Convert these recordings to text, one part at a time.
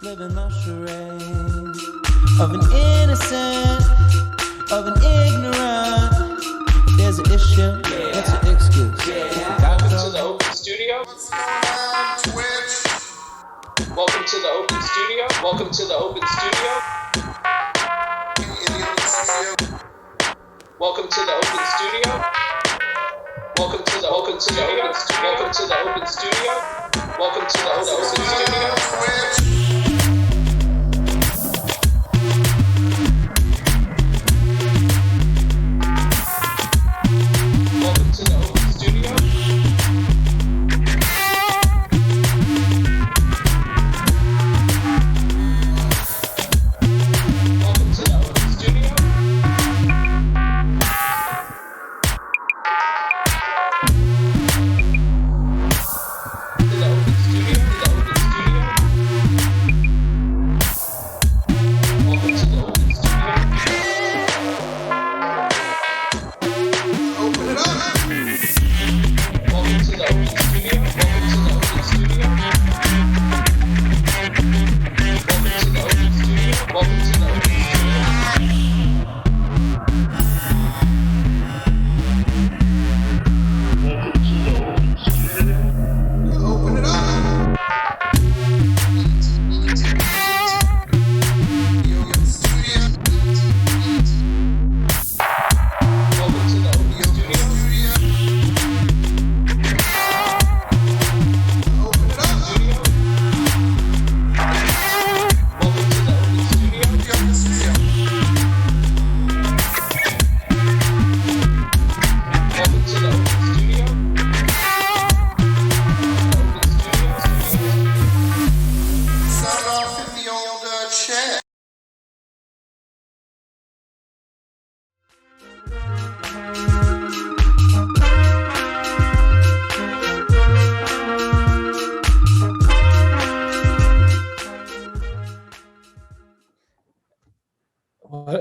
living the charade of an innocent, of an ignorant. There's an issue, what's an excuse? Welcome to the Open Studio. Welcome to the Open Studio. Welcome to the Open Studio. Welcome to the Open Studio. Welcome to the Open Studio. Welcome to the Open Studio. Welcome to the Open Studio.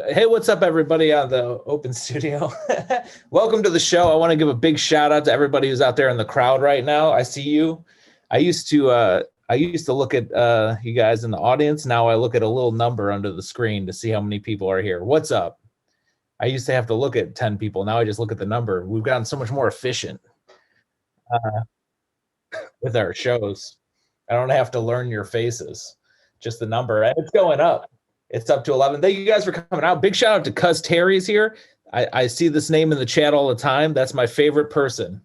Hey, what's up, everybody on the Open Studio? Welcome to the show. I want to give a big shout out to everybody who's out there in the crowd right now. I see you. I used to look at you guys in the audience. Now I look at a little number under the screen to see how many people are here. What's up? I used to have to look at 10 people. Now I just look at the number. We've gotten so much more efficient with our shows. I don't have to learn your faces, just the number, and it's going up. It's up to 11. Thank you guys for coming out. Big shout out to Cuz Terry's here. I see this name in the chat all the time. That's my favorite person.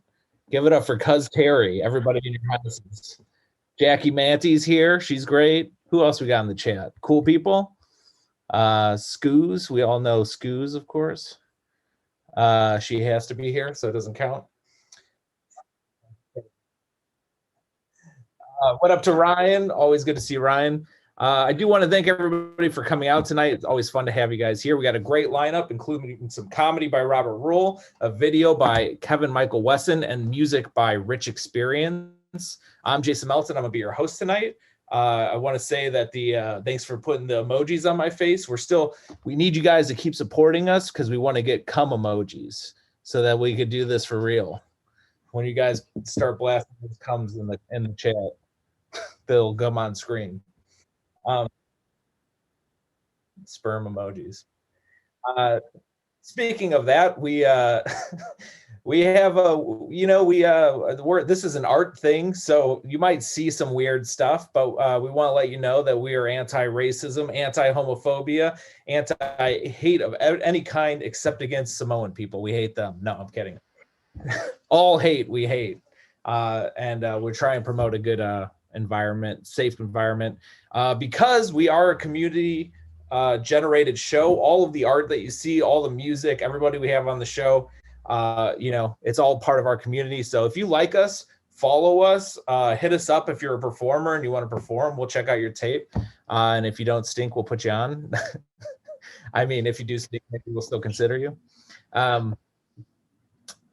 Give it up for Cuz Terry. Everybody in your houses. Jackie Manty's here. She's great. Who else we got in the chat? Cool people. Scoos. We all know Scoos, of course. She has to be here, so it doesn't count. What up to Ryan? Always good to see Ryan. I do want to thank everybody for coming out tonight. It's always fun to have you guys here. We got a great lineup, including some comedy by Robert Rule, a video by Kevin Michael Wesson, and music by Rich Experience. I'm Jason Melton. I'm going to be your host tonight. I want to say that thanks for putting the emojis on my face. We need you guys to keep supporting us because we want to get cum emojis so that we could do this for real. When you guys start blasting those cums in the chat, they'll come on screen. Sperm emojis. Speaking of that, we have this is an art thing, so you might see some weird stuff, but we want to let you know that we are anti-racism, anti-homophobia, anti-hate of any kind except against Samoan people. We hate them. No, I'm kidding. All hate we hate, and we're trying to promote a good environment, safe environment, because we are a community generated show. All of the art that you see, all the music, everybody we have on the show, it's all part of our community. So if you like us, follow us, hit us up. If you're a performer and you want to perform, we'll check out your tape, and if you don't stink, we'll put you on. I mean, if you do stink, maybe we'll still consider you. And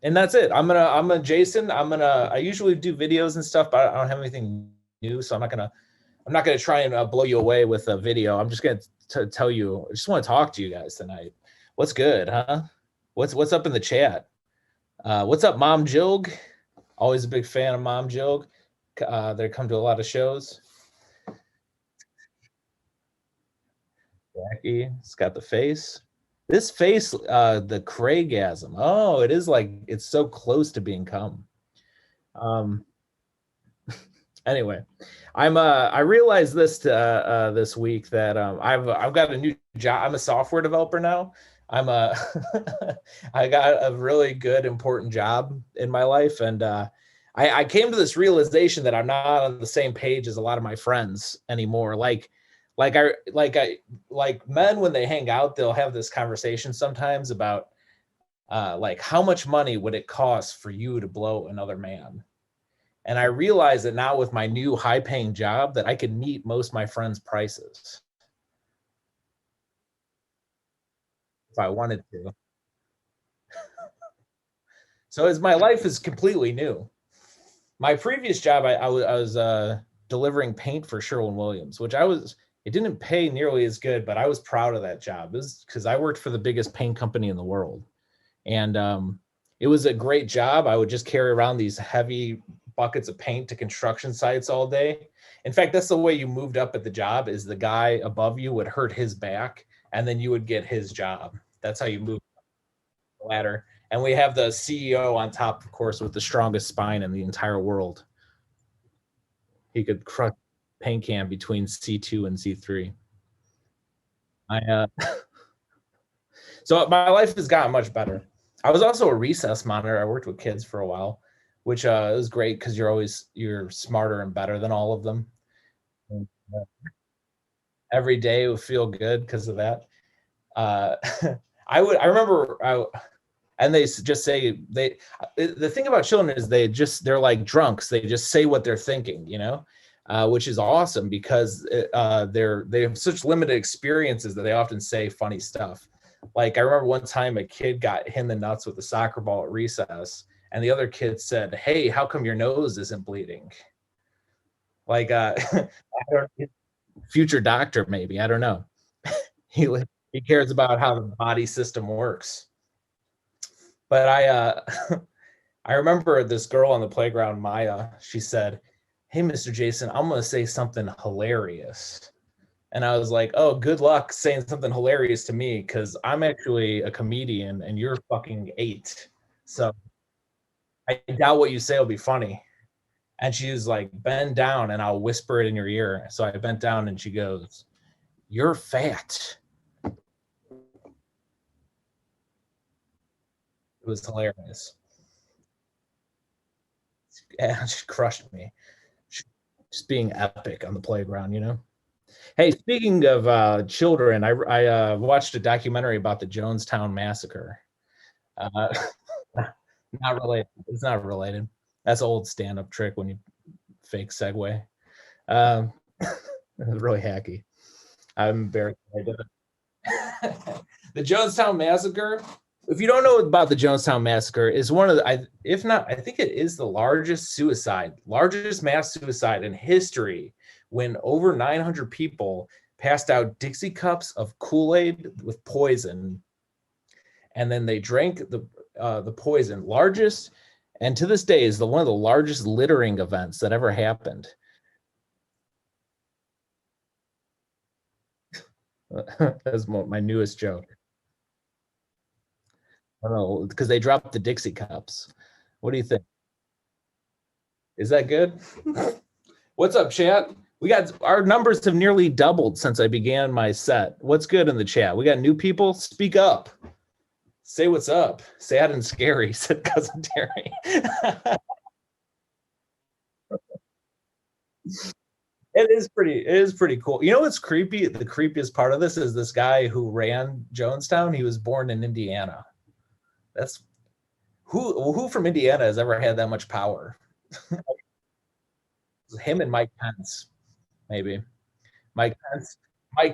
that's it. I'm Jason. I usually do videos and stuff, but I don't have anything new, so I'm not gonna try and blow you away with a video. I'm just gonna tell you. I just want to talk to you guys tonight. What's good, huh? What's up in the chat? What's up, Mom Jilg? Always a big fan of Mom Jilg. They come to a lot of shows. Jackie, it's got the face. This face, the Craigasm. Oh, it is like it's so close to being cum. Um, anyway, I realized this week that I've got a new job. I'm a software developer now. I'm a I got a really good important job in my life, and I came to this realization that I'm not on the same page as a lot of my friends anymore. Like men, when they hang out, they'll have this conversation sometimes about like how much money would it cost for you to blow another man. And I realized that now with my new high paying job that I could meet most of my friends' prices if I wanted to. So as my life is completely new. My previous job, I was delivering paint for Sherwin-Williams, which it didn't pay nearly as good, but I was proud of that job. It was because I worked for the biggest paint company in the world. And it was a great job. I would just carry around these heavy buckets of paint to construction sites all day. In fact, that's the way you moved up at the job, is the guy above you would hurt his back and then you would get his job. That's how you move the ladder. And we have the CEO on top, of course, with the strongest spine in the entire world. He could crush paint can between C2 and C3. So my life has gotten much better. I was also a recess monitor. I worked with kids for a while, which was great because you're smarter and better than all of them. And, every day would feel good because of that. I remember, and they just say the thing about children is they're like drunks. They just say what they're thinking, which is awesome because they have such limited experiences that they often say funny stuff. Like I remember one time a kid got hit in the nuts with a soccer ball at recess, and the other kid said, "Hey, how come your nose isn't bleeding?" Like future doctor, maybe, I don't know. he cares about how the body system works. But I remember this girl on the playground, Maya. She said, "Hey, Mr. Jason, I'm gonna say something hilarious." And I was like, "Oh, good luck saying something hilarious to me, because I'm actually a comedian and you're fucking 8. So I doubt what you say will be funny." And she was like, "Bend down and I'll whisper it in your ear." So I bent down and she goes, "You're fat." It was hilarious. And she crushed me. Just being epic on the playground. Hey, speaking of children, I watched a documentary about the Jonestown Massacre. Uh, not related. It's not related. That's an old stand-up trick when you fake segue. It was really hacky. I'm embarrassed I did it. The Jonestown Massacre. If you don't know about the Jonestown Massacre, is one of the, if not, I think it is the largest mass suicide in history, when over 900 people passed out Dixie cups of Kool-Aid with poison, and then they drank the poison. Largest, and to this day is one of the largest littering events that ever happened. That's my newest joke. I don't know, because they dropped the Dixie cups. What do you think? Is that good? What's up, chat? Our numbers have nearly doubled since I began my set. What's good in the chat? We got new people. Speak up. Say what's up. Sad and scary, said Cousin Terry. It is pretty cool. You know what's creepy? The creepiest part of this is this guy who ran Jonestown. He was born in Indiana. That's who from Indiana has ever had that much power? Him and Mike Pence, maybe. Mike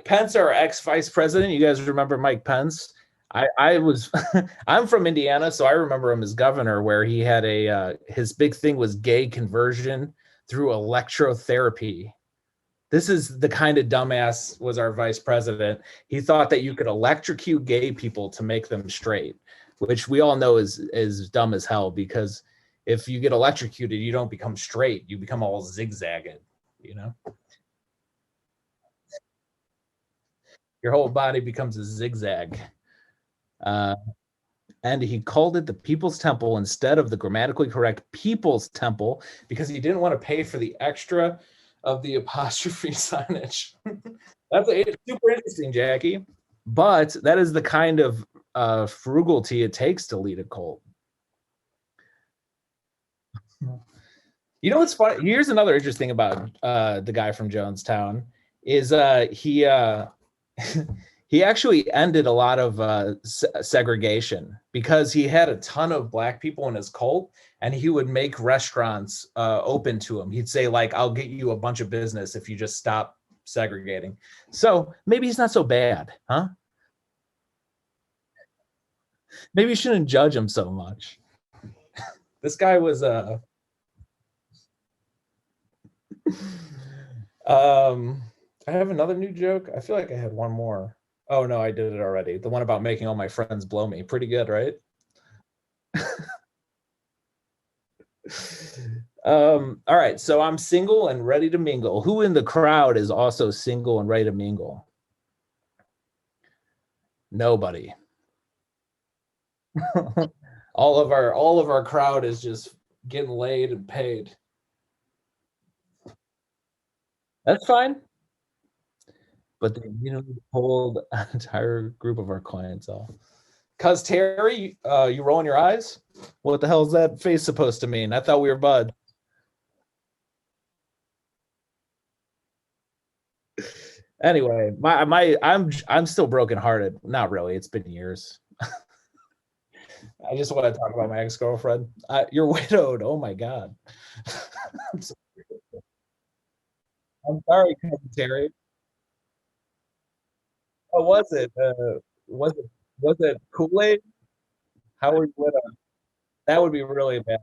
Pence, our ex-vice president. You guys remember Mike Pence? I'm from Indiana, so I remember him as governor, where he had his big thing was gay conversion through electrotherapy. This is the kind of dumbass was our vice president. He thought that you could electrocute gay people to make them straight, which we all know is dumb as hell, because if you get electrocuted, you don't become straight. You become all zigzagged, Your whole body becomes a zigzag. And he called it the People's Temple instead of the grammatically correct People's Temple because he didn't want to pay for the extra of the apostrophe signage. That's super interesting, Jackie. But that is the kind of frugality it takes to lead a cult. You know what's funny? Here's another interesting about the guy from Jonestown is he he actually ended a lot of segregation because he had a ton of Black people in his cult, and he would make restaurants open to them. He'd say, like, I'll get you a bunch of business if you just stop segregating. So maybe he's not so bad, huh? Maybe you shouldn't judge him so much. This guy was I have another new joke. I feel like I had one more. Oh no, I did it already. The one about making all my friends blow me. Pretty good, right? All right, so I'm single and ready to mingle. Who in the crowd is also single and ready to mingle? Nobody. all of our crowd is just getting laid and paid. That's fine. But they, pulled an entire group of our clients off. Cuz Terry, you rolling your eyes? What the hell is that face supposed to mean? I thought we were buds. Anyway, I'm still brokenhearted. Not really. It's been years. I just want to talk about my ex-girlfriend. You're widowed. Oh my God. I'm sorry, cousin Terry. What was it? Was it Kool-Aid? How were you widowed? That would be really bad.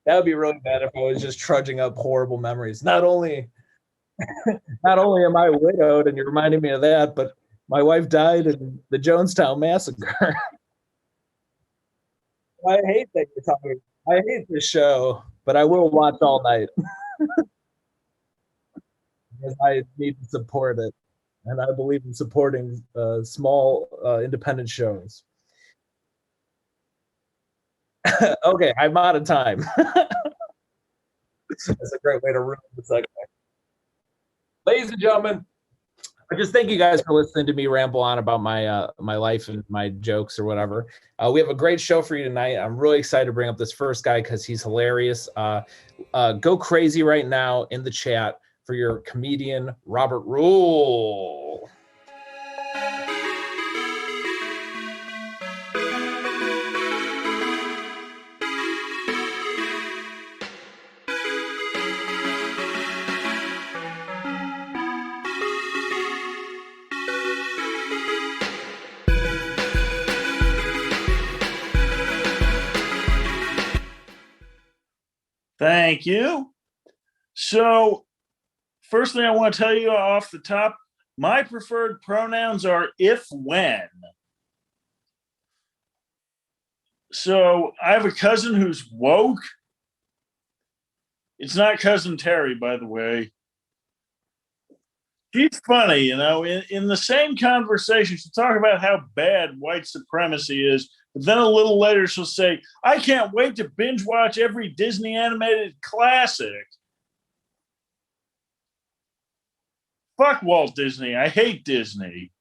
That would be really bad if I was just trudging up horrible memories. Not only am I widowed, and you're reminding me of that, but my wife died in the Jonestown massacre. I hate that you're talking. I hate this show, but I will watch all night because I need to support it, and I believe in supporting small independent shows. Okay, I'm out of time. That's a great way to ruin the segment. Ladies and gentlemen, I just thank you guys for listening to me ramble on about my my life and my jokes or whatever. We have a great show for you tonight. I'm really excited to bring up this first guy because he's hilarious. Go crazy right now in the chat for your comedian, Robert Rule. Thank you. So, first thing I want to tell you off the top, my preferred pronouns are if, when. So, I have a cousin who's woke. It's not cousin Terry, by the way. She's funny, in the same conversation, she'll talk about how bad white supremacy is. But then a little later, she'll say, I can't wait to binge watch every Disney animated classic. Fuck Walt Disney. I hate Disney.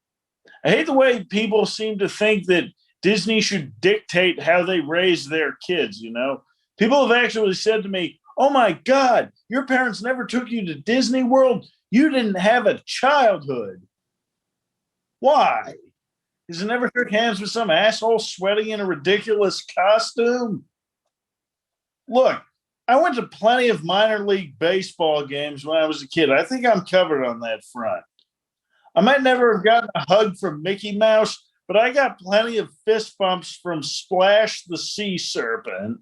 I hate the way people seem to think that Disney should dictate how they raise their kids, People have actually said to me, oh my God, your parents never took you to Disney World? You didn't have a childhood. Why? Because I never shook hands with some asshole sweating in a ridiculous costume? Look, I went to plenty of minor league baseball games when I was a kid. I think I'm covered on that front. I might never have gotten a hug from Mickey Mouse, but I got plenty of fist bumps from Splash the Sea Serpent.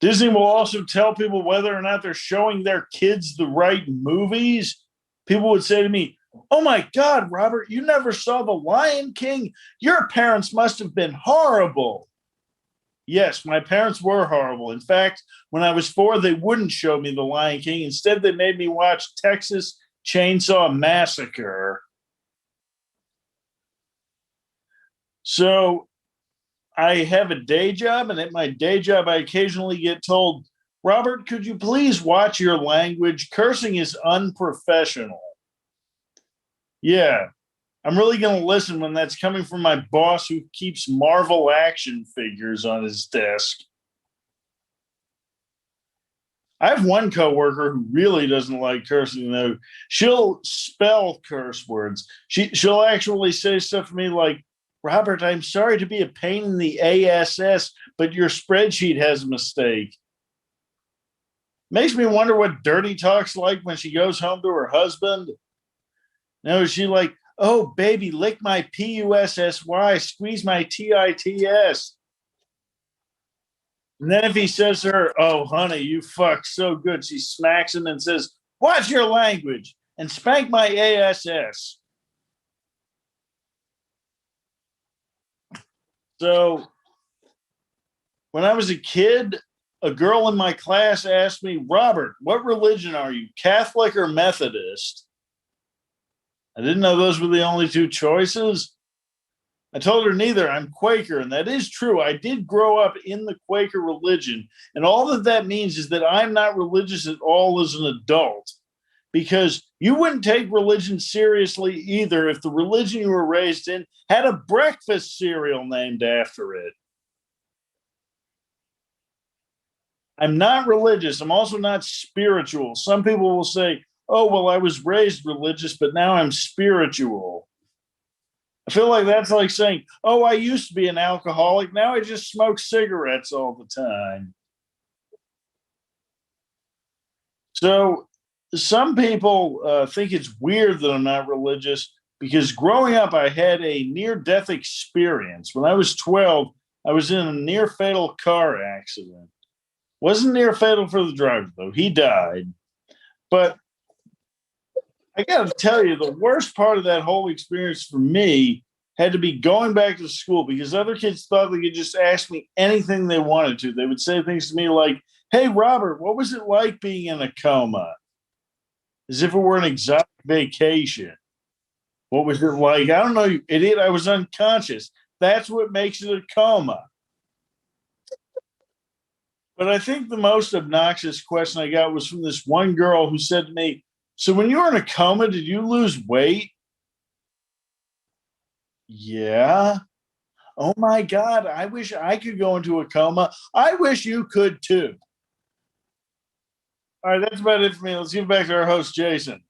Disney will also tell people whether or not they're showing their kids the right movies. People would say to me, oh my God, Robert, you never saw The Lion King? Your parents must have been horrible. Yes, my parents were horrible. In fact, when I was 4, they wouldn't show me The Lion King. Instead, they made me watch Texas Chainsaw Massacre. So I have a day job, and at my day job, I occasionally get told, Robert, could you please watch your language? Cursing is unprofessional. Yeah, I'm really going to listen when that's coming from my boss who keeps Marvel action figures on his desk. I have one coworker who really doesn't like cursing, though. She'll spell curse words. She'll actually say stuff to me like, Robert, I'm sorry to be a pain in the ass, but your spreadsheet has a mistake. Makes me wonder what dirty talk's like when she goes home to her husband. Now, is she like, oh, baby, lick my PUSSY, squeeze my TITS. And then if he says to her, oh, honey, you fuck so good, she smacks him and says, watch your language and spank my ASS. So when I was a kid, a girl in my class asked me, Robert, what religion are you, Catholic or Methodist? I didn't know those were the only two choices. I told her neither. I'm Quaker, and that is true. I did grow up in the Quaker religion, and all that means is that I'm not religious at all as an adult, because you wouldn't take religion seriously either if the religion you were raised in had a breakfast cereal named after it. I'm not religious. I'm also not spiritual. Some people will say, oh, well, I was raised religious, but now I'm spiritual. I feel like that's like saying, oh, I used to be an alcoholic. Now I just smoke cigarettes all the time. So some people think it's weird that I'm not religious because growing up, I had a near-death experience. When I was 12, I was in a near-fatal car accident. Wasn't near-fatal for the driver, though. He died. But I got to tell you, the worst part of that whole experience for me had to be going back to school because other kids thought they could just ask me anything they wanted to. They would say things to me like, hey, Robert, what was it like being in a coma? As if it were an exotic vacation. What was it like? I don't know, you idiot. I was unconscious. That's what makes it a coma. But I think the most obnoxious question I got was from this one girl who said to me, so when you were in a coma, did you lose weight? Yeah. Oh my God, I wish I could go into a coma. I wish you could too. All right, that's about it for me. Let's get back to our host, Jason.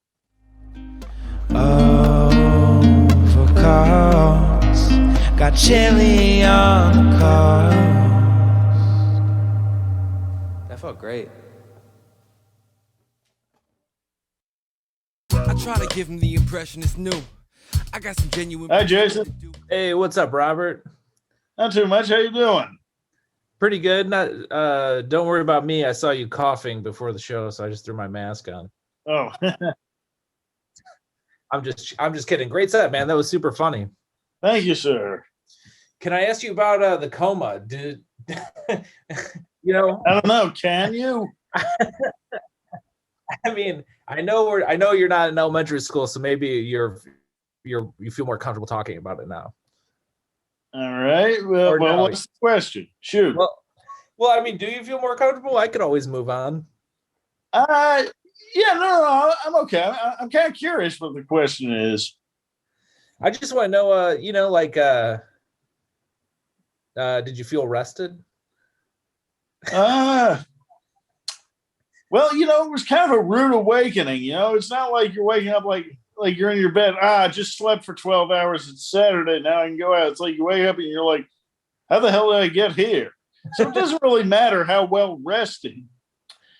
Overcast, got chili on the coast. That felt great. I try to give him the impression it's new. I got some genuine. Hi, Jason. Hey, what's up, Robert? Not too much. How you doing? Pretty good. Not. Don't worry about me. I saw you coughing before the show, so I just threw my mask on. Oh, I'm just kidding. Great set, man. That was super funny. thank you, sir. Can I ask you about the coma? Did you know? I don't know. Can you? I mean, I know you're not in elementary school, so maybe you feel more comfortable talking about it now. All right. Well, no. what's the question? Shoot. Well, I mean, do you feel more comfortable? I could always move on. Yeah, no, I'm okay. I'm kind of curious what the question is. I just want to know, did you feel rested? Well, it was kind of a rude awakening. It's not like you're waking up like you're in your bed. I just slept for 12 hours. It's Saturday. Now I can go out. It's like you wake up and you're like, how the hell did I get here? So it doesn't really matter how well rested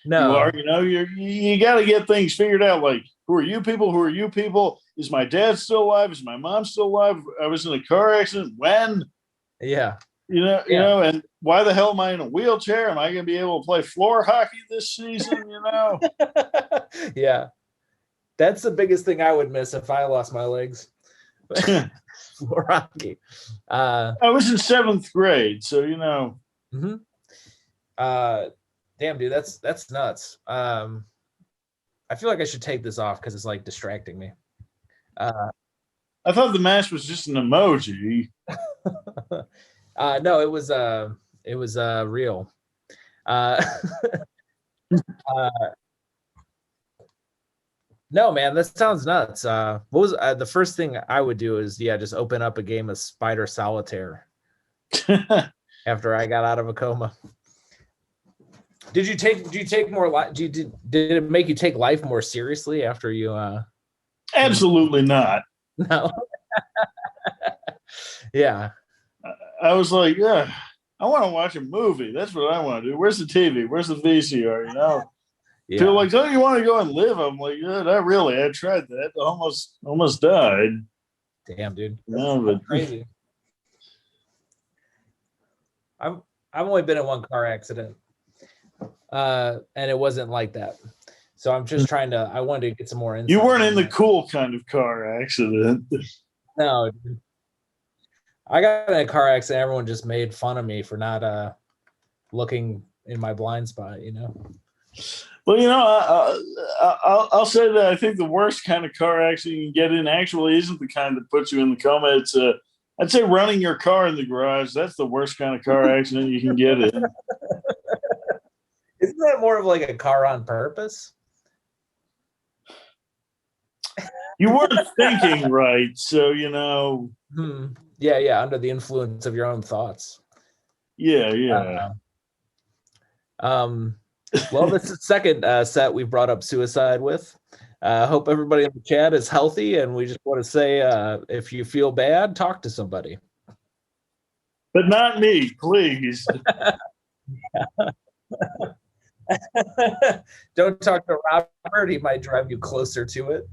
you are. You got to get things figured out. Like, who are you people? Who are you people? Is my dad still alive? Is my mom still alive? I was in a car accident. When? Yeah. And why the hell am I in a wheelchair? Am I going to be able to play floor hockey this season? Yeah. That's the biggest thing I would miss if I lost my legs. Floor hockey. I was in 7th grade, so Mm-hmm. Damn, dude, that's nuts. I feel like I should take this off because it's like distracting me. I thought the mask was just an emoji. No, it was real. Uh, no, man, that sounds nuts. What was the first thing I would do is just open up a game of Spider Solitaire after I got out of a coma. Did you take more life? Did it make you take life more seriously after you? Absolutely not. No. Yeah. I was like, yeah, I want to watch a movie. That's what I want to do. Where's the TV? Where's the VCR? You know. Yeah. Feel like, don't you want to go and live? I'm like, yeah, not really. I tried that. Almost died. Damn, dude. No, but Crazy. I've only been in one car accident. And it wasn't like that. So I'm just I wanted to get some more insight. You weren't in the cool kind of car accident. No, dude. I got in a car accident. Everyone just made fun of me for not looking in my blind spot, you know? Well, you know, I'll say that I think the worst kind of car accident you can get in actually isn't the kind that puts you in the coma. It's I'd say running your car in the garage. That's the worst kind of car accident you can get in. Isn't that more of like a car on purpose? You weren't thinking right, so you know. Yeah, under the influence of your own thoughts. Yeah. Well, this is the second set we brought up suicide with. Hope everybody in the chat is healthy, and we just want to say, if you feel bad, talk to somebody. But not me, please. Don't talk to Robert. He might drive you closer to it.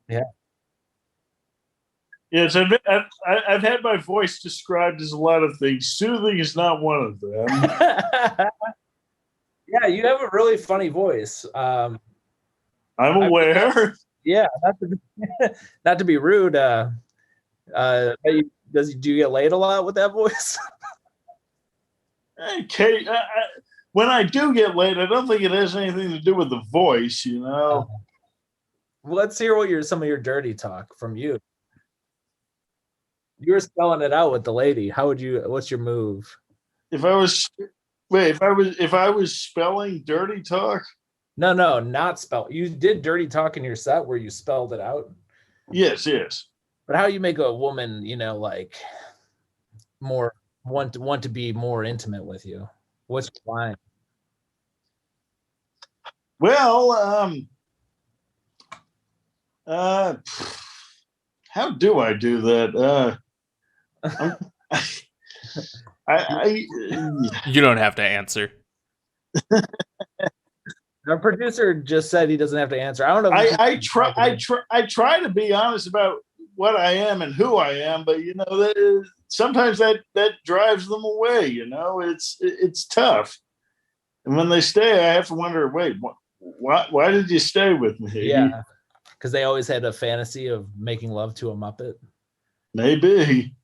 Yeah. Yes, I've had my voice described as a lot of things. Soothing is not one of them. Yeah, you have a really funny voice. I'm aware. Yeah, not to be rude. Do you get laid a lot with that voice? Okay, when I do get laid, I don't think it has anything to do with the voice, you know. Well, let's hear some of your dirty talk from you. You were spelling it out with the lady. What's your move? If I was spelling dirty talk? No, not spell. You did dirty talk in your set where you spelled it out. Yes. But how you make a woman, like more want to be more intimate with you? What's your line? Well, how do I do that? You don't have to answer. Our producer just said he doesn't have to answer. I don't know. I try to be honest about what I am and who I am, but sometimes that drives them away. It's tough, and when they stay, I have to wonder. Wait, why did you stay with me? Yeah, because they always had a fantasy of making love to a Muppet. Maybe.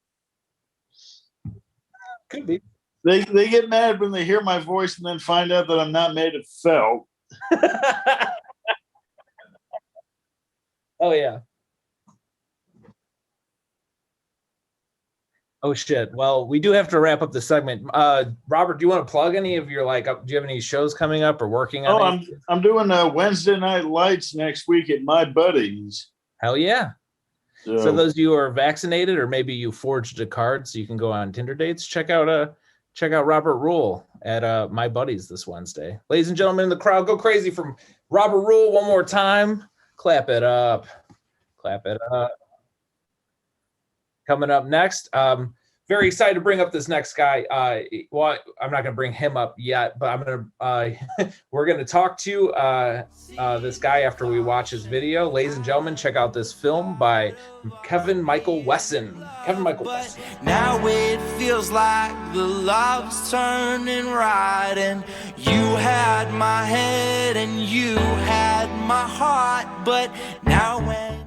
Could be. They get mad when they hear my voice and then find out that I'm not made of felt. Oh yeah. Oh shit. Well, we do have to wrap up the segment. Robert, do you want to plug any of your do you have any shows coming up or working on? I'm doing Wednesday Night Lights next week at My Buddies. Hell yeah. So those of you who are vaccinated, or maybe you forged a card so you can go on Tinder dates, check out Robert Rule at My Buddies this Wednesday. Ladies and gentlemen in the crowd, go crazy from Robert Rule one more time. Clap it up. Clap it up. Coming up next, very excited to bring up this next guy. Well, I'm not going to bring him up yet, but we're going to talk to this guy after we watch his video. Ladies and gentlemen, check out this film by Kevin Michael Wesson. Kevin Michael Wesson. Now it feels like the love's turning right, and you had my head and you had my heart, but now when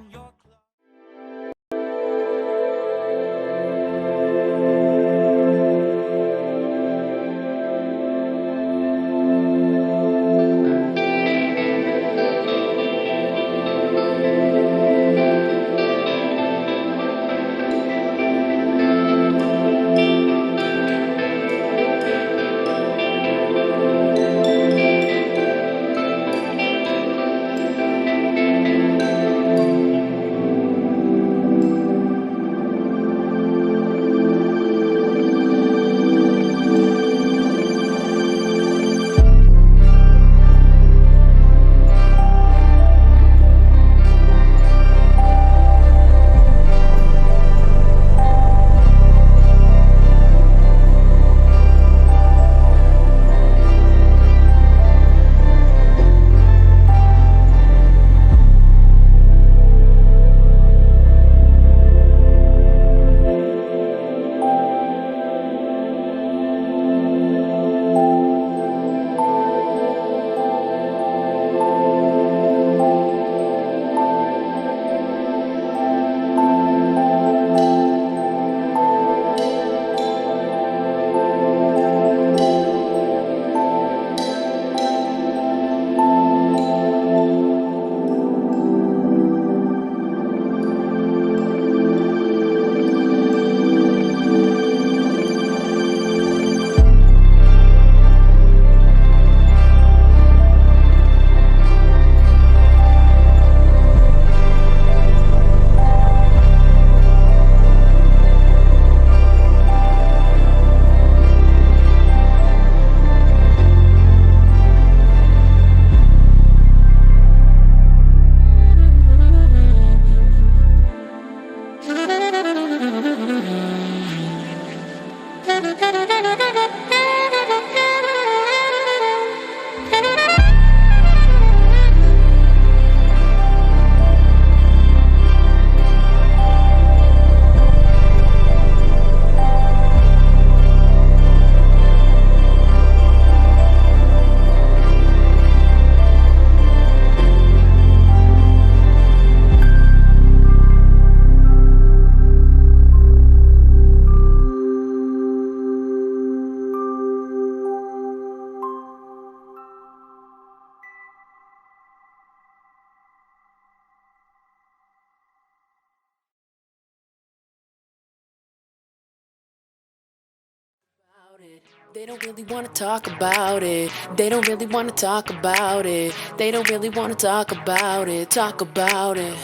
They don't really want to talk about it. They don't really want to talk about it. They don't really want to talk about it. Talk about it.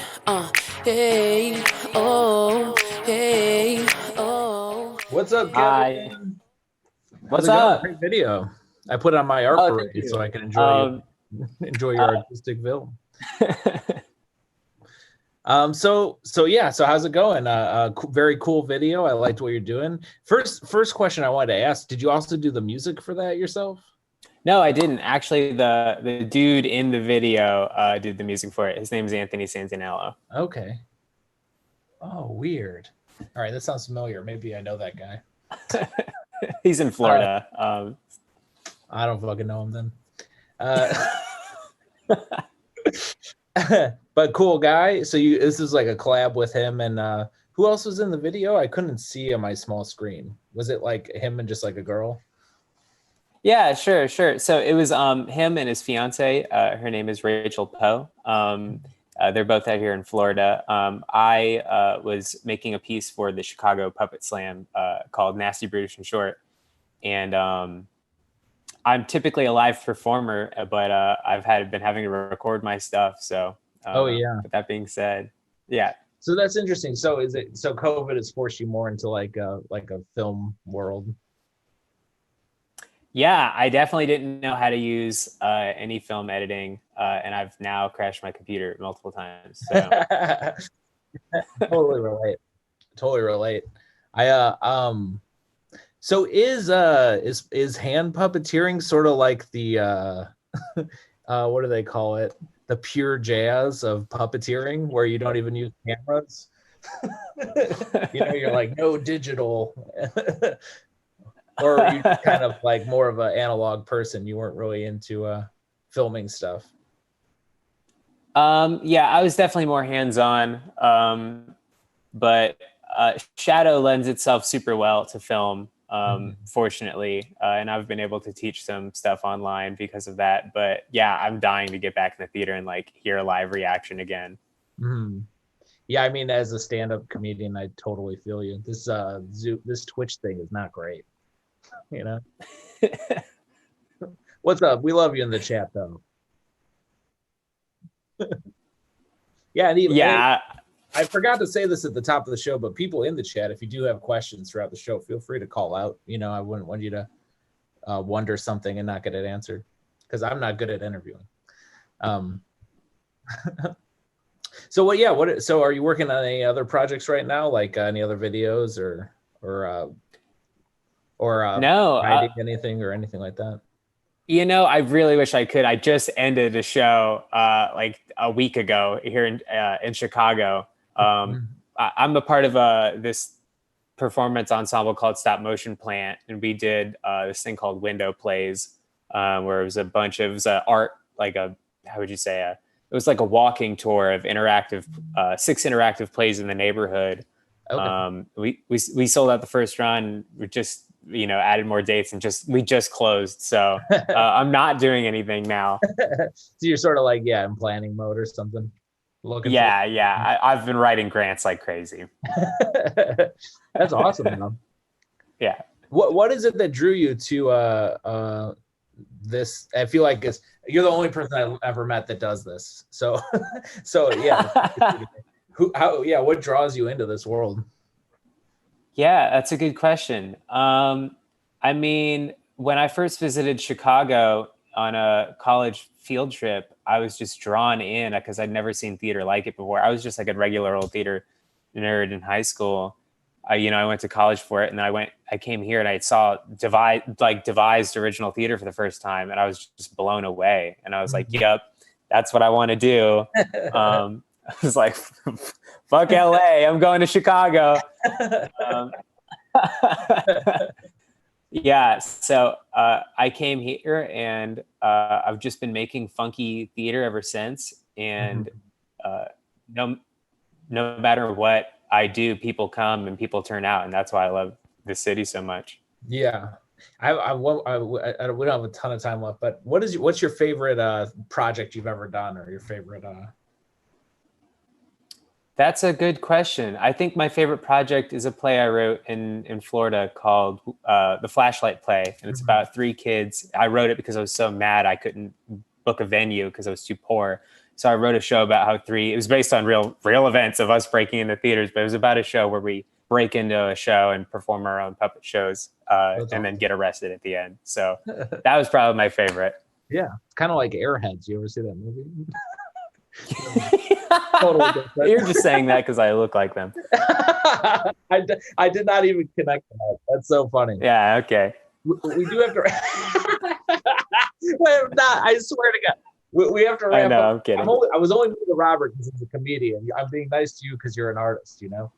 Hey, oh, hey, oh. What's up, Hi. Kevin? What's How's it going? up? Great video. I put it on my art Oh, thank parade you. so I can enjoy enjoy your artistic film. So how's it going? Very cool video. I liked what you're doing. First question I wanted to ask, did you also do the music for that yourself? No, I didn't. Actually, the dude in the video did the music for it. His name is Anthony Santinello. Okay. Oh, weird. All right, that sounds familiar. Maybe I know that guy. He's in Florida. I don't fucking know him then. But cool guy. So this is like a collab with him, and who else was in the video? I couldn't see on my small screen. Was it like him and just like a girl? Yeah, sure. So it was him and his fiance. Her name is Rachel Poe. They're both out here in Florida. I was making a piece for the Chicago Puppet Slam called Nasty, Brutish, and Short. And I'm typically a live performer, but I've been having to record my stuff. So, with that being said, yeah. So that's interesting. So COVID has forced you more into like a film world? Yeah, I definitely didn't know how to use any film editing, and I've now crashed my computer multiple times. So. Totally relate. So is hand puppeteering sort of like the what do they call it? The pure jazz of puppeteering, where you don't even use cameras? You're like no digital. Or you kind of like more of an analog person? You weren't really into filming stuff. Yeah, I was definitely more hands-on, but shadow lends itself super well to film, fortunately, and I've been able to teach some stuff online because of that. But yeah, I'm dying to get back in the theater and like hear a live reaction again. Mm-hmm. Yeah, I mean, as a stand-up comedian, I totally feel you. This Twitch thing is not great. What's up? We love you in the chat, though. Yeah, I forgot to say this at the top of the show, but people in the chat, if you do have questions throughout the show, feel free to call out. I wouldn't want you to wonder something and not get it answered, because I'm not good at interviewing. So so are you working on any other projects right now, like any other videos or no, writing anything or anything like that? I really wish I could. I just ended a show like a week ago here in Chicago. I'm a part of this performance ensemble called Stop Motion Plant, and we did this thing called Window Plays, where it was a bunch of art, like how would you say, it was like a walking tour of 6 interactive plays in the neighborhood. Okay. We sold out the first run. We just added more dates, and we just closed. So I'm not doing anything now. So you're sort of like, in planning mode or something. I've been writing grants like crazy. That's awesome, man. Yeah. What is it that drew you to this? I feel like you're the only person I've ever met that does this. So yeah. What draws you into this world? Yeah, that's a good question. I mean, when I first visited Chicago on a college field trip, I was just drawn in because I'd never seen theater like it before. I was just like a regular old theater nerd in high school. I went to college for it, and then I came here and I saw devised original theater for the first time, and I was just blown away. And I was like, yep, that's what I want to do. I was like, fuck LA, I'm going to Chicago. So I came here, and I've just been making funky theater ever since. And no matter what I do, people come and people turn out, and that's why I love this city so much. Yeah. We don't have a ton of time left, but what's your favorite project you've ever done, or your favorite That's a good question. I think my favorite project is a play I wrote in Florida called The Flashlight Play. And it's about 3 kids. I wrote it because I was so mad I couldn't book a venue because I was too poor. So I wrote a show about how it was based on real events of us breaking into theaters, but it was about a show where we break into a show and perform our own puppet shows and then get arrested at the end. So that was probably my favorite. Yeah. It's kind of like Airheads. You ever see that movie? Totally different. You're just saying that because I look like them. I did not even connect that. That's so funny. Yeah, okay. We do have to. I swear to God, we have to wrap I know, up. I'm kidding. I was only with Robert because he's a comedian. I'm being nice to you because you're an artist, you know?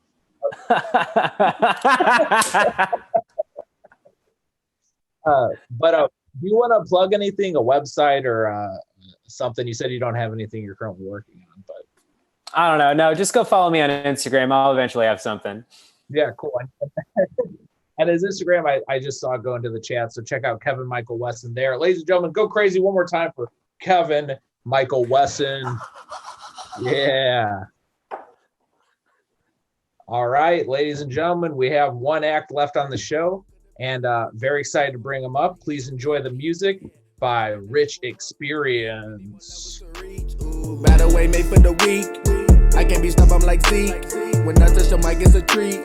But do you want to plug anything, a website or something? You said you don't have anything you're currently working on, but I don't know. No, just go follow me on Instagram. I'll eventually have something. yeah, cool. And his Instagram, I just saw it go into the chat. So check out Kevin Michael Wesson there. Ladies and gentlemen, go crazy one more time for Kevin Michael Wesson. Yeah. All right, ladies and gentlemen, we have one act left on the show, and very excited to bring him up. Please enjoy the music by Rich Experience. Battle way made for the weak. I can't be stopped, I'm like Zeke. When I touch the mic, it's a treat.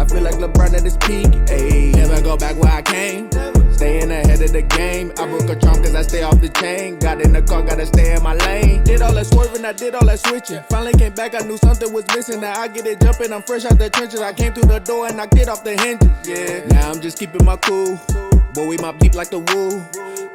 I feel like LeBron at his peak. Ayy, never go back where I came. Staying ahead of the game. I broke a trump cause I stay off the chain. Got in the car, gotta stay in my lane. Did all that swerving, I did all that switching. Finally came back, I knew something was missing. Now I get it jumping, I'm fresh out the trenches. I came through the door and knocked it off the hinges. Yeah, now I'm just keeping my cool. Boy, we mop deep like the woo.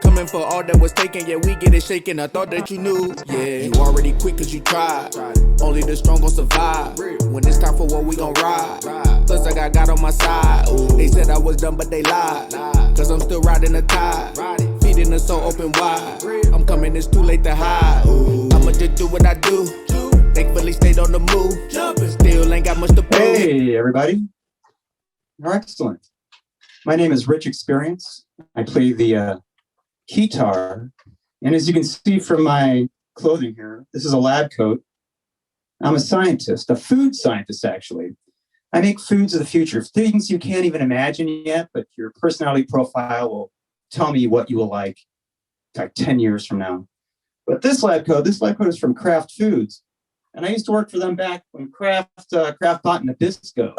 Coming for all that was taken, yeah, we get it shaking. I thought that you knew, yeah. You already quit cause you tried. Only the strong gon' survive. When it's time for war, we gon' ride. Plus I got God on my side. They said I was done, but they lied. Cause I'm still riding the tide. Feeding the soul open wide. I'm coming, it's too late to hide. I'ma just do what I do. Thankfully stayed on the move. Still ain't got much to prove. Hey, everybody. Excellent. My name is Rich Experience. I play the guitar. And as you can see from my clothing here, this is a lab coat. I'm a scientist, a food scientist, actually. I make foods of the future, things you can't even imagine yet, but your personality profile will tell me what you will like 10 years from now. But this lab coat is from Kraft Foods. And I used to work for them back when Kraft bought Nabisco.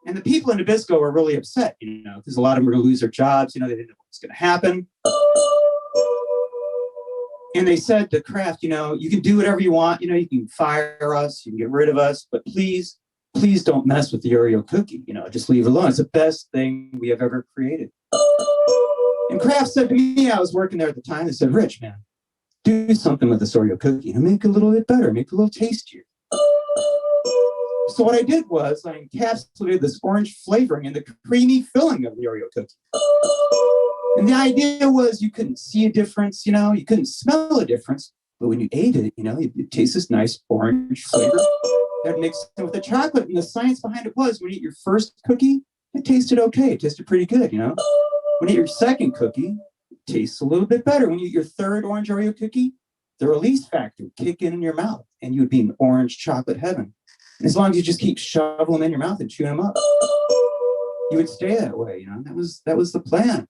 And the people in Nabisco were really upset, because a lot of them were going to lose their jobs. They didn't know what was going to happen. And they said to Kraft, you can do whatever you want. You can fire us, you can get rid of us, but please don't mess with the Oreo cookie. Just leave it alone. It's the best thing we have ever created. And Kraft said to me, I was working there at the time, they said, Rich, man, do something with this Oreo cookie and make it a little bit better, make it a little tastier. So what I did was I encapsulated this orange flavoring in the creamy filling of the Oreo cookie. And the idea was you couldn't see a difference, you couldn't smell a difference, but when you ate it, it tastes this nice orange flavor that mixed in with the chocolate. And the science behind it was when you eat your first cookie, it tasted okay. It tasted pretty good, When you eat your second cookie, it tastes a little bit better. When you eat your third orange Oreo cookie, the release factor would kick in your mouth and you would be in orange chocolate heaven. And as long as you just keep shoveling them in your mouth and chewing them up, you would stay that way, That was the plan.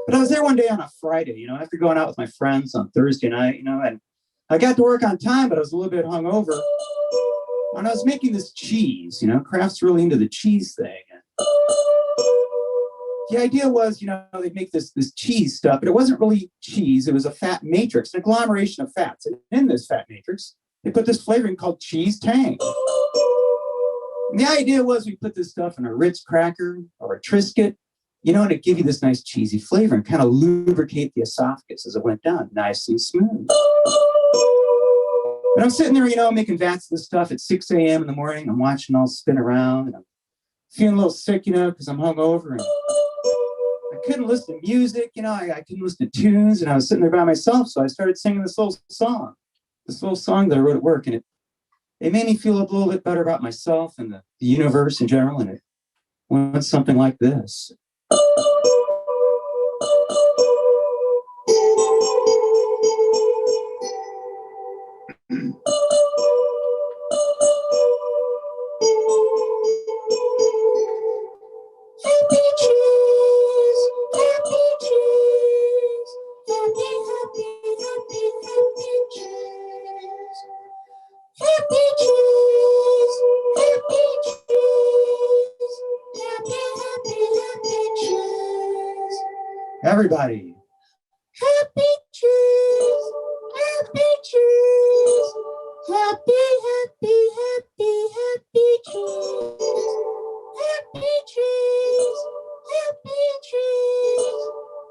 But I was there one day on a Friday, after going out with my friends on Thursday night, and I got to work on time, but I was a little bit hungover. And I was making this cheese, Kraft's really into the cheese thing. And the idea was, they'd make this cheese stuff, but it wasn't really cheese. It was a fat matrix, an agglomeration of fats. And in this fat matrix, they put this flavoring called cheese tang. And the idea was we put this stuff in a Ritz cracker or a Triscuit, and it'd give you this nice cheesy flavor and kind of lubricate the esophagus as it went down, nice and smooth. But I'm sitting there, making vats of this stuff at 6 a.m. in the morning. I'm watching it all spin around. And I'm feeling a little sick, because I'm hungover. And I couldn't listen to music, I couldn't listen to tunes. And I was sitting there by myself. So I started singing this little song that I wrote at work. And it made me feel a little bit better about myself and the universe in general. And it went something like this. everybody. Happy cheese, happy cheese, happy, happy, happy, happy cheese, happy cheese, happy cheese,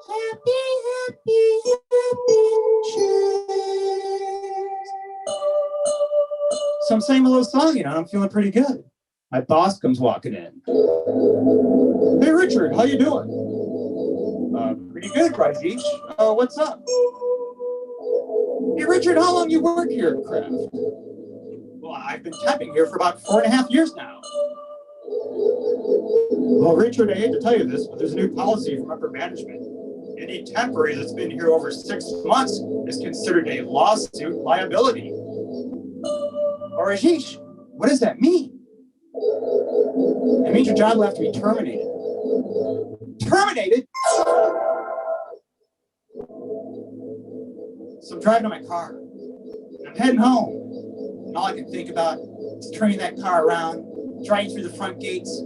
happy, happy, happy cheese. So I'm saying a little song, and I'm feeling pretty good. My boss comes walking in. Hey, Richard, how you doing? Pretty good, Rajesh. What's up? Hey, Richard, how long you work here at Kraft? Well, I've been temping here for about 4.5 years now. Well, Richard, I hate to tell you this, but there's a new policy from upper management. Any temporary that's been here over 6 months is considered a lawsuit liability. Or Rajesh, what does that mean? It means your job will have to be terminated. Terminated? So I'm driving in my car, and I'm heading home, and all I can think about is turning that car around, driving through the front gates,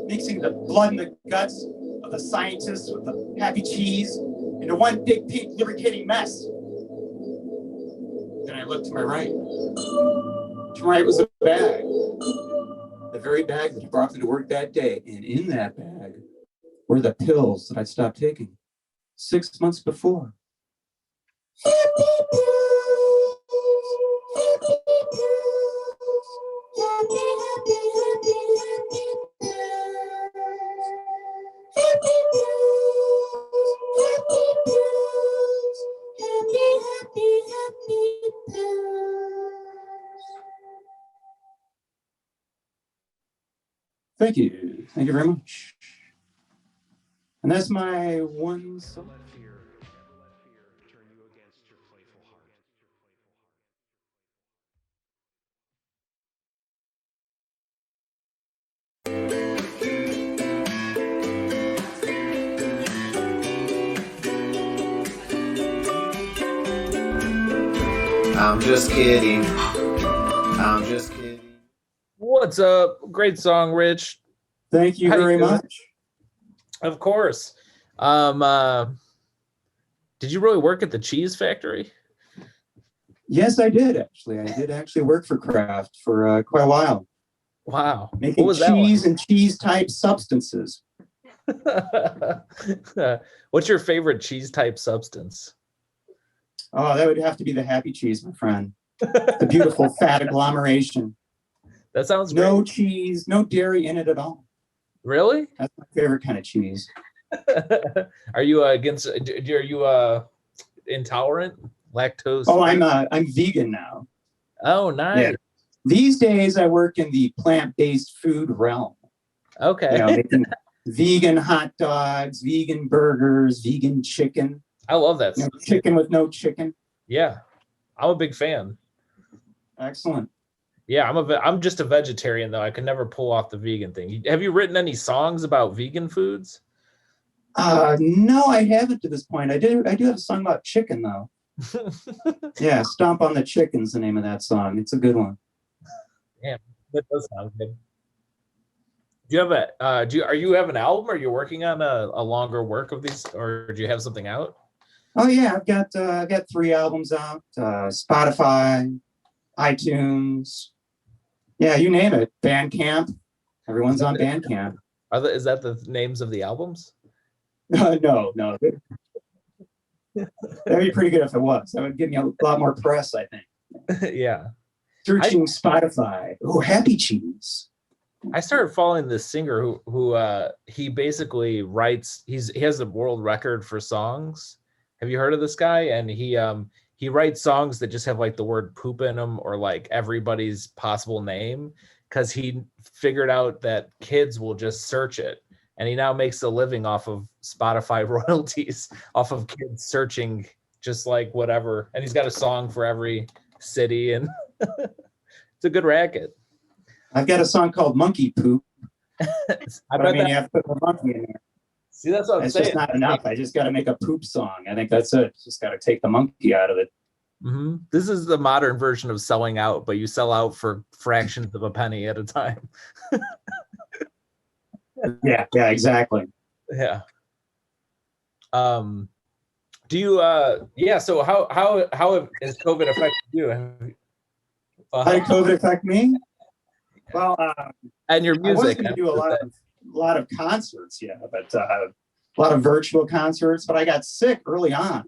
mixing the blood and the guts of the scientists with the happy cheese into one big pink lubricating mess. Then I looked to my right. To my right was a bag, the very bag that he brought me to work that day, and in that bag were the pills that I stopped taking 6 months before. Happy pills, happy pills, happy, happy, happy, happy pills. Happy pills, happy pills, happy, happy, happy pills. Thank you. Thank you very much. And that's my one song. I'm just kidding. I'm just kidding. What's up? Great song, Rich. Thank you very much. Of course. Did you really work at the cheese factory? Yes, I did actually. I did actually work for Kraft for quite a while. Wow. Making what was cheese and cheese type substances. What's your favorite cheese type substance? Oh, that would have to be the happy cheese, my friend. The beautiful fat agglomeration. That sounds great. No cheese, no dairy in it at all. Really? That's my favorite kind of cheese. Are you against? Are you intolerant? Lactose? Oh, I'm vegan now. Oh, nice. Yeah. These days, I work in the plant-based food realm. Okay. You know, making vegan hot dogs, vegan burgers, vegan chicken. I love that. You know, chicken with no chicken. Yeah, I'm a big fan. Excellent. Yeah, I'm just a vegetarian though. I can never pull off the vegan thing. Have you written any songs about vegan foods? No, I haven't to this point. I do have a song about chicken though. Yeah, Stomp on the Chicken's the name of that song. It's a good one. Yeah, that does sound good. Do you have are you have an album? Are you working on a longer work of these, or do you have something out? Oh yeah, I've got 3 albums out. Spotify, iTunes. Yeah, you name it. Bandcamp. Everyone's on Bandcamp. Is that the names of the albums? No. That'd be pretty good if it was. That would give me a lot more press, I think. Yeah. Searching Spotify. Oh, Happy Cheese. I started following this singer who he basically writes. He has the world record for songs. Have you heard of this guy? And he writes songs that just have like the word poop in them or like everybody's possible name, because he figured out that kids will just search it. And he now makes a living off of Spotify royalties, off of kids searching just like whatever. And he's got a song for every city, and it's a good racket. I've got a song called Monkey Poop. I mean, you have to put the monkey in there. See, that's what I'm saying. It's just not enough. I just got to make a poop song. I think that's it. Just got to take the monkey out of it. Mm-hmm. This is the modern version of selling out, but you sell out for fractions of a penny at a time. Yeah, exactly. Yeah. Do you yeah, so how has COVID affected you? How did COVID affect me? Well, And your I was music. going to do a lot of concerts, yeah, but a lot of virtual concerts. But I got sick early on,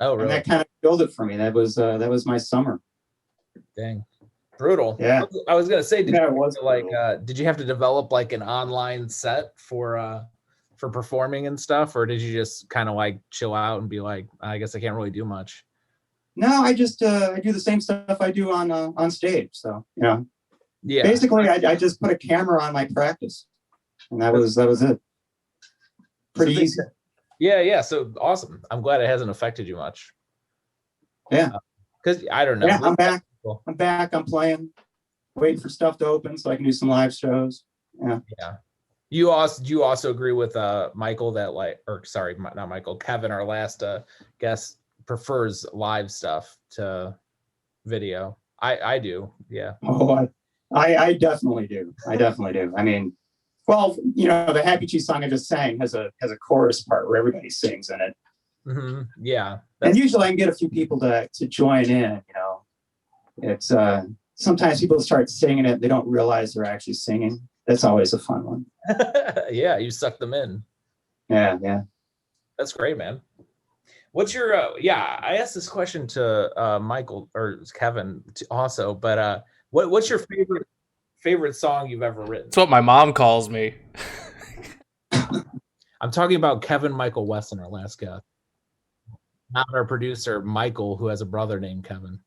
Oh, and really? that kind of killed it for me. That was my summer. Dang. Brutal. Yeah. I was gonna say, Yeah, it was did you have to develop like an online set for performing and stuff, or did you just kind of like chill out and be like, I guess I can't really do much? No, I just I do the same stuff I do on stage. So Yeah. basically, I just put a camera on my practice, and that was it. Pretty easy. Yeah. So awesome. I'm glad it hasn't affected you much. Yeah. Because I don't know. Yeah, I'm back. I'm back. I'm playing. Waiting for stuff to open so I can do some live shows. Yeah. Yeah. Do you also agree with Michael that not Michael, Kevin, our last guest, prefers live stuff to video? I do. Yeah. Oh, I definitely do. I definitely do. I mean, well, the Happy Cheese song I just sang has a chorus part where everybody sings in it. Mm-hmm. Yeah. And usually I can get a few people to join in. It's sometimes people start singing it, they don't realize they're actually singing. That's always a fun one. Yeah, you suck them in. Yeah. That's great, man. What's your I asked this question to Michael or Kevin also, but what's your favorite song you've ever written? That's what my mom calls me. I'm talking about Kevin Michael Weston, our last guest. Not our producer, Michael, who has a brother named Kevin.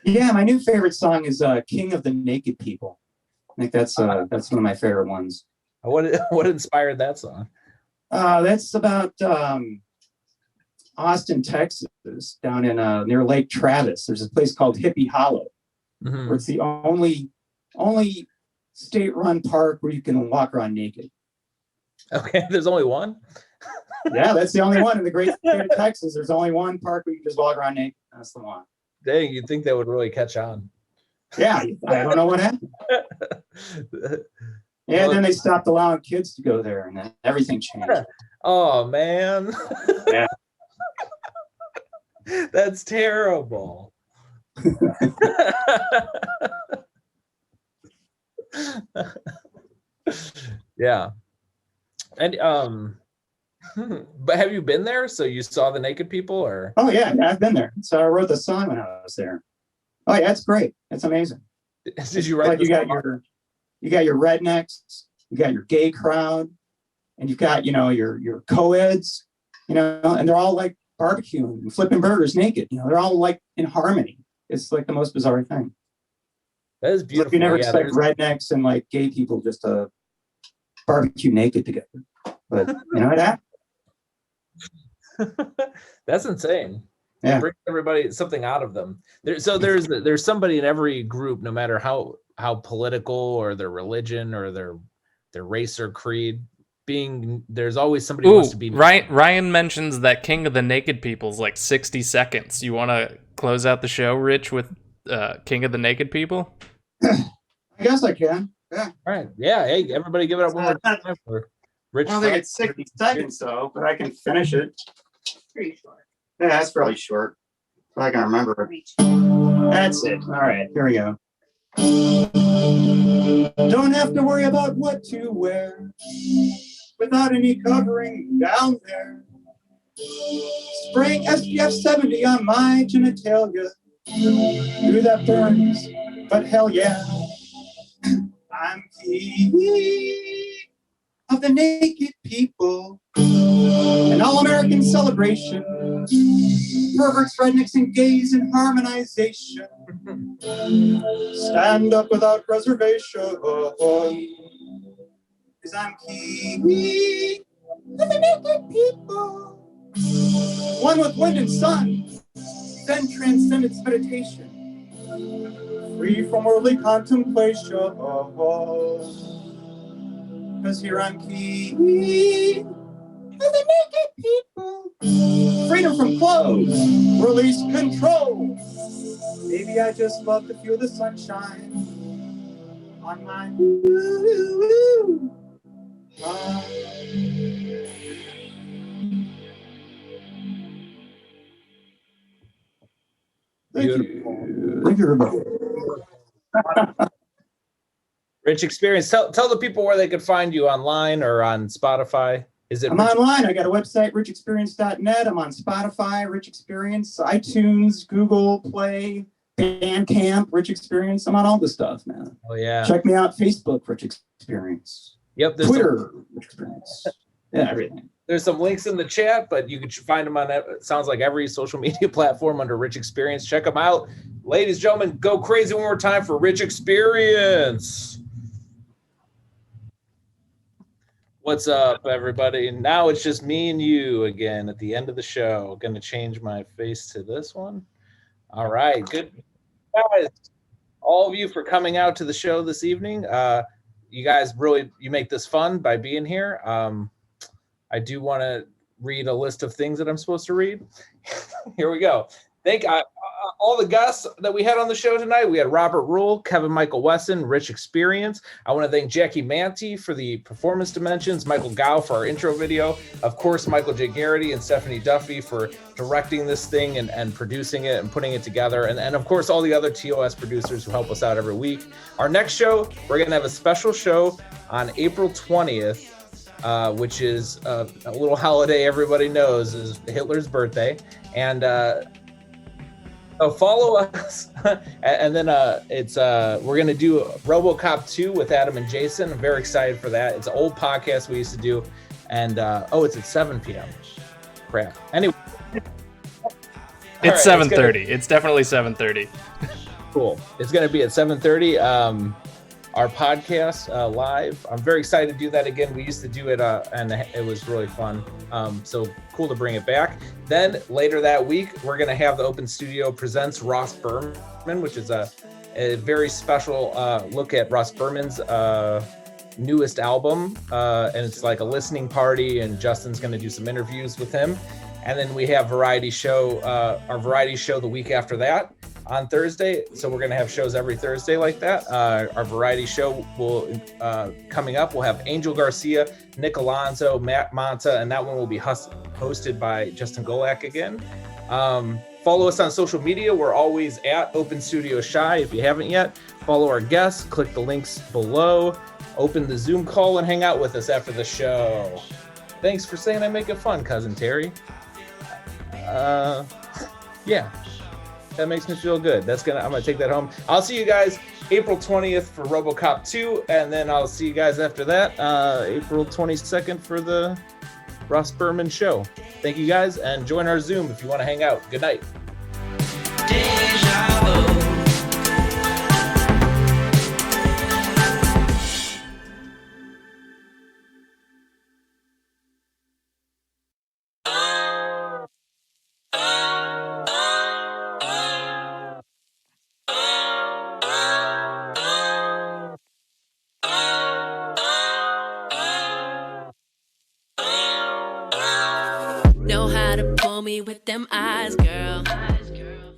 Yeah, my new favorite song is King of the Naked People. I think that's one of my favorite ones. What inspired that song? That's about Austin, Texas, down in near Lake Travis. There's a place called Hippie Hollow, Mm-hmm. where it's the only state-run park where you can walk around naked. Okay, there's only one? Yeah, that's the only one in the great state of Texas. There's only one park where you can just walk around naked. That's the one. Dang, you'd think that would really catch on. Yeah, I don't know what happened. Yeah, then they stopped allowing kids to go there, and then everything changed. Oh, man. Yeah. That's terrible. Yeah. And but have you been there? So you saw the naked people, or? Oh yeah, I've been there. So I wrote the song when I was there. Oh yeah, it's great. It's amazing. Did you write? Like you got your rednecks, you got your gay crowd, and you've got your co-eds, and they're all like barbecuing and flipping burgers naked. They're all like in harmony. It's like the most bizarre thing. That is beautiful. Like you never expect rednecks and like gay people just to barbecue naked together, but it happens. That's insane. Yeah. It brings everybody something out of them. There's somebody in every group, no matter how political or their religion or their race or creed. There's always somebody who wants to be. Ryan mentions that King of the Naked People's like 60 seconds. You want to close out the show, Rich, with King of the Naked People? I guess I can. Yeah. All right. Yeah. Hey, everybody, give it up one more time for Rich. I don't think it's 60 seconds though, but I can finish it. Pretty short. Yeah, that's fairly short. If I can remember. That's it. All right, here we go. Don't have to worry about what to wear without any covering down there. Spraying SPF 70 on my genitalia. Ooh, that burns, but hell yeah. I'm king of the naked people. An all-American celebration. Perverts, rednecks, and gays in harmonization. Stand up without reservation. Cause I'm king of the naked people. One with wind and sun. Then transcendence meditation. Free from worldly contemplation. Cause here I'm king of the naked people. Freedom from clothes, release control. Maybe I just love to feel the sunshine on my woo. Thank you. Thank you, everybody. Rich Experience. Tell the people where they could find you online or on Spotify. Is it? I'm online. I got a website, richexperience.net. I'm on Spotify, Rich Experience, iTunes, Google Play, Bandcamp, Rich Experience. I'm on all this stuff, man. Oh yeah. Check me out, Facebook, Rich Experience. Yep. Twitter, Rich Experience. Yeah, everything. There's some links in the chat, but you can find them on, it sounds like, every social media platform under Rich Experience. Check them out. Ladies and gentlemen, go crazy one more time for Rich Experience. What's up, everybody? Now it's just me and you again at the end of the show. Going to change my face to this one. All right. Good. Guys, all of you for coming out to the show this evening. You guys you make this fun by being here. I do want to read a list of things that I'm supposed to read. Here we go. Thank all the guests that we had on the show tonight. We had Robert Rule, Kevin Michael Wesson, Rich Experience. I want to thank Jackie Manti for the performance dimensions, Michael Gow for our intro video, of course, Michael J. Garrity and Stephanie Duffy for directing this thing and producing it and putting it together. And of course, all the other TOS producers who help us out every week. Our next show, we're going to have a special show on April 20th. Which is a little holiday everybody knows is Hitler's birthday. And so follow us. And then we're going to do RoboCop 2 with Adam and Jason. I'm very excited for that. It's an old podcast we used to do. And it's at 7 p.m. Crap. Anyway. It's 7:30. It's definitely 7:30. Cool. It's going to be at 7:30. Our podcast live. I'm very excited to do that again. We used to do it and it was really fun. So cool to bring it back. Then later that week, we're going to have the Open Studio presents Ross Berman, which is a very special look at Ross Berman's newest album. And it's like a listening party, and Justin's going to do some interviews with him. And then we have our variety show the week after that on Thursday. So we're going to have shows every Thursday like that. Our variety show will coming up. We'll have Angel Garcia, Nick Alonso, Matt Monta, and that one will be hosted by Justin Golak again. Follow us on social media. We're always at Open Studio Shy. If you haven't yet, follow our guests, click the links below, open the Zoom call, and hang out with us after the show. Thanks for saying I make it fun, Cousin Terry. Yeah, that makes me feel good. I'm gonna take that home. I'll see you guys April 20th for RoboCop 2, and then I'll see you guys after that, April 22nd for the Ross Berman show. Thank you guys, and join our Zoom if you want to hang out. Good night. Know how to pull me with them eyes, girl.